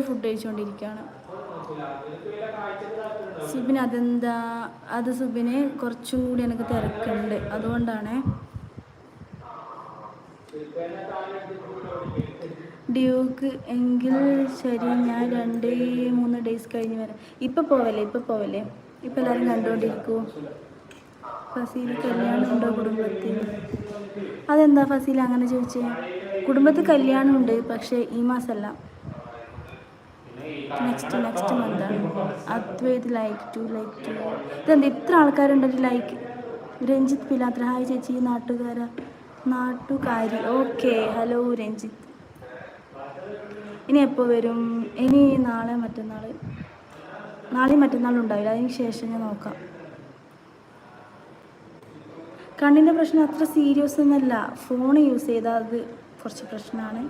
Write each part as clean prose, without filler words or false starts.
Food കഴിച്ചുകൊണ്ടിരിക്കുകയാണ്. സുബിന് അതെന്താ അത് സുബിന് കുറച്ചും കൂടി എനിക്ക് തിരക്കുണ്ട്, അതുകൊണ്ടാണ്. ഡ്യൂക്ക് എങ്കിൽ ശരി, ഞാൻ 2-3 ഡേയ്സ് കഴിഞ്ഞ് വരാം. ഇപ്പം പോവല്ലേ ഇപ്പം എല്ലാവരും കണ്ടുകൊണ്ടിരിക്കുമോ? ഫസീൽ കല്യാണം ഉണ്ടോ കുടുംബത്തിൽ? അതെന്താ ഫസീൽ അങ്ങനെ ചോദിച്ചേ? കുടുംബത്തിൽ കല്യാണമുണ്ട്, പക്ഷേ ഈ മാസമല്ല, നെക്സ്റ്റ് മന്താണ്. അദ്വൈത് ലൈക്ക് ടു ഇതെന്താ ഇത്ര ആൾക്കാരുണ്ടല്ലോ ലൈക്ക്? രഞ്ജിത്ത് പിലാത്ര ഹായ് ചേച്ചി, നാട്ടുകാരി. Okay, hello Ranjith. ഇനി എപ്പോൾ വരും? ഇനി നാളെയും മറ്റന്നാളും ഉണ്ടാവില്ല, അതിന് ശേഷം ഞാൻ നോക്കാം. കണ്ണിൻ്റെ പ്രശ്നം അത്ര സീരിയസ് ഒന്നുമല്ല, ഫോൺ യൂസ് ചെയ്താൽ അത് കുറച്ച് പ്രശ്നമാണ്.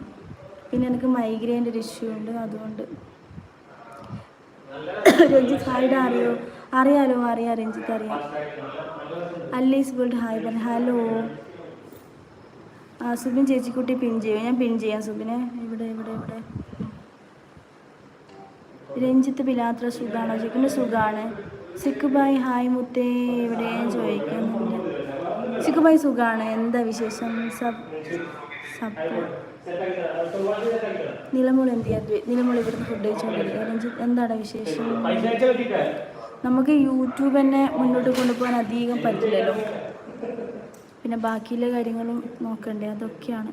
പിന്നെ എനിക്ക് മൈഗ്രെയിൻ്റെ ഒരു ഇഷ്യൂ ഉണ്ട്, അതുകൊണ്ട്. രഞ്ജിത്ത് ഹായുടെ അറിയാലോ രഞ്ജിത്ത് അറിയാം. അല്ലീസ് വേൾഡ് ഹായ് പറഞ്ഞു. ഹലോ സുബിൻ ചേച്ചിക്കുട്ടി പിൻ ചെയ്യും, ഞാൻ പിൻ ചെയ്യാം സുബിനെ. ഇവിടെ രഞ്ജിത്ത് പിലാത്ര സുഖാണോ ചോദിക്കുന്നത്? സുഖാണ്. സിക്ക് ബായ് ഹായ് മുത്തേ എവിടെ ചോദിക്കുന്നുണ്ട്. സിക്ക് ബായ് സുഖാണ്, എന്താ വിശേഷം? നിലമോൾ എന്ത് ചെയ്യാൻ? നിലമോൾ ഇവിടുന്ന് ഫുഡ് കഴിച്ചുകൊണ്ടിരിക്കുക. രഞ്ജിത്ത് എന്താണ് വിശേഷം? നമുക്ക് യൂട്യൂബ് തന്നെ മുന്നോട്ട് കൊണ്ടുപോകാൻ അധികം പറ്റില്ലല്ലോ, പിന്നെ ബാക്കിയുള്ള കാര്യങ്ങളും നോക്കണ്ടേ, അതൊക്കെയാണ്.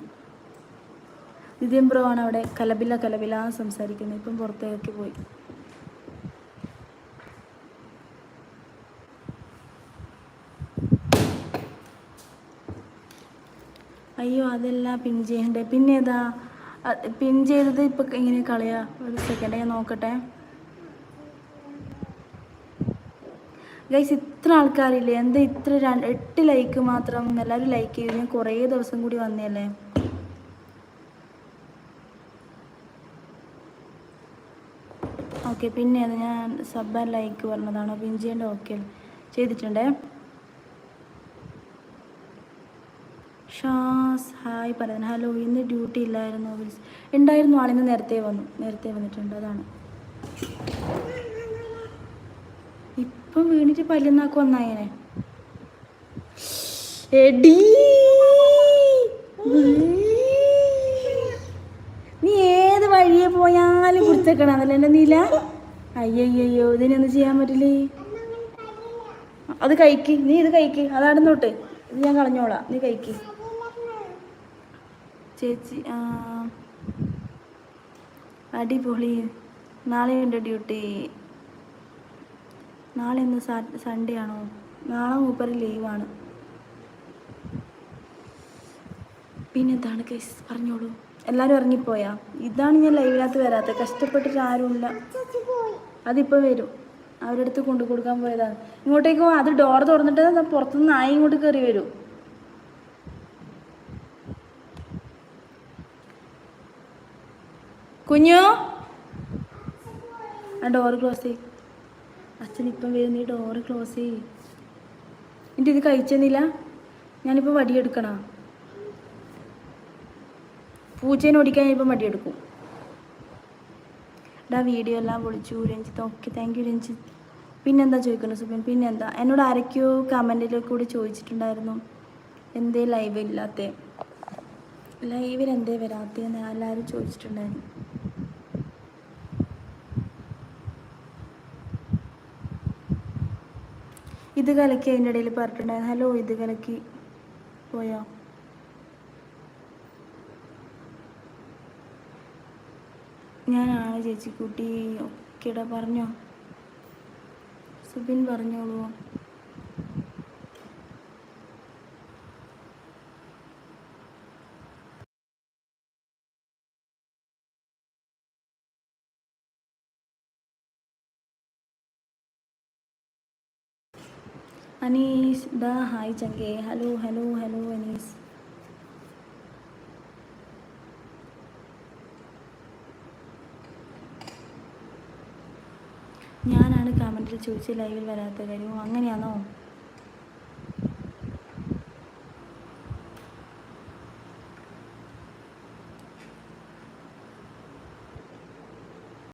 നിതിൻ ബ്രോ ആണ് അവിടെ കലബില സംസാരിക്കുന്നത്, ഇപ്പം പുറത്തേക്ക് പോയി. അയ്യോ അതെല്ലാം പിൻ ചെയ്യണ്ടേ? പിന്നെ ഏതാ പിൻ ചെയ്തത്? ഇപ്പം എങ്ങനെ കളയാ? ഒരു സെക്കൻഡ് ഞാൻ നോക്കട്ടെ. ഗൈസ് ഇത്ര ആൾക്കാരില്ലേ, എന്താ ഇത്ര 8 ലൈക്ക് മാത്രം? എല്ലാവരും ലൈക്ക് ചെയ്തു, ഞാൻ കുറേ ദിവസം കൂടി വന്നല്ലേ. ഓക്കെ, പിന്നെ ഞാൻ സബ് ആൻഡ് ലൈക്ക് പറഞ്ഞതാണോ പിൻ ചെയ്യേണ്ട? ഓക്കെ ചെയ്തിട്ടുണ്ടേ. ഷാസ് ഹായ് പറയുന്നത്. ഹലോ, ഇന്ന് ഡ്യൂട്ടി ഇല്ലായിരുന്നു? ഉണ്ടായിരുന്നു, ആളിന്ന് നേരത്തെ വന്നിട്ടുണ്ട്, അതാണ്. ഇപ്പം വീണിട്ട് പല്ലുന്നാക്ക് വന്നായനെ. എടീ നീ ഏത് വഴിയെ പോയാലും കുടിച്ചേക്കണതല്ലേ എൻ്റെ നീല? അയ്യോ ഇതിനൊന്നും ചെയ്യാൻ പറ്റില്ലേ. അത് കഴിക്ക്, നീ ഇത് കഴിക്ക്, അതാടുന്നോട്ട്, ഇത് ഞാൻ കളഞ്ഞോളാം, നീ കഴിക്ക് ചേച്ചി. അടിപൊളി. നാളെയുണ്ട് ഡ്യൂട്ടി. നാളെ ഇന്ന് സൺഡേ ആണോ? നാളെ മൂപ്പര് ലീവാണ്. പിന്നെന്താണ് കേസ്, പറഞ്ഞോളൂ. എല്ലാവരും ഇറങ്ങിപ്പോയാ? ഇതാണ് ഞാൻ ലൈവിനകത്ത് വരാത്തത്, കഷ്ടപ്പെട്ടിട്ട് ആരുമില്ല. അതിപ്പോൾ വരും, അവരുടെ അടുത്ത് കൊണ്ടു കൊടുക്കാൻ പോയതാണ്. ഇങ്ങോട്ടേക്കോ അത് ഡോർ തുറന്നിട്ട് പുറത്തുനിന്ന് നായ ഇങ്ങോട്ട് കയറി വരും. കുഞ്ഞു ആ ഡോറ് ക്ലോസ് ചെയ്യും. അച്ഛൻ ഇപ്പം വരും, നീ ഡോറ് ക്ലോസ് ചെയ്യും. എൻ്റെ ഇത് കഴിച്ചെന്നില്ല, ഞാനിപ്പോൾ വടിയെടുക്കണോ? പൂച്ചേനെ ഓടിക്കാൻ ഞാനിപ്പോൾ വടിയെടുക്കും. വീഡിയോ എല്ലാം പൊളിച്ചു Ranjith. Okay, thank you Ranjith. പിന്നെന്താ ചോദിക്കുന്നത് സുബിൻ? പിന്നെന്താ, എന്നോട് ആരൊക്കെയോ കമൻറ്റിൽ കൂടി ചോദിച്ചിട്ടുണ്ടായിരുന്നു എന്തേ ലൈവ് ഇല്ലാത്തേ, ലൈവിൽ എന്തേ വരാത്തേന്ന് എല്ലാവരും ചോദിച്ചിട്ടുണ്ടായിരുന്നു. ഇത് കലക്കി അതിൻ്റെ ഇടയിൽ പറഞ്ഞിട്ടുണ്ടായിരുന്നു. ഹലോ, ഇത് കലക്കി പോയോ? ഞാനാണ് ചേച്ചിക്കുട്ടി. ഓക്കേടാ, പറഞ്ഞോ സുബിൻ, പറഞ്ഞോളൂ. അനീസ് ഹായ് ചങ്കേ. ഹലോ അനീസ്. ഞാനാണ് കമൻറ്റിൽ ചോദിച്ച് ലൈവിൽ വരാത്ത കാര്യം. അങ്ങനെയാണോ?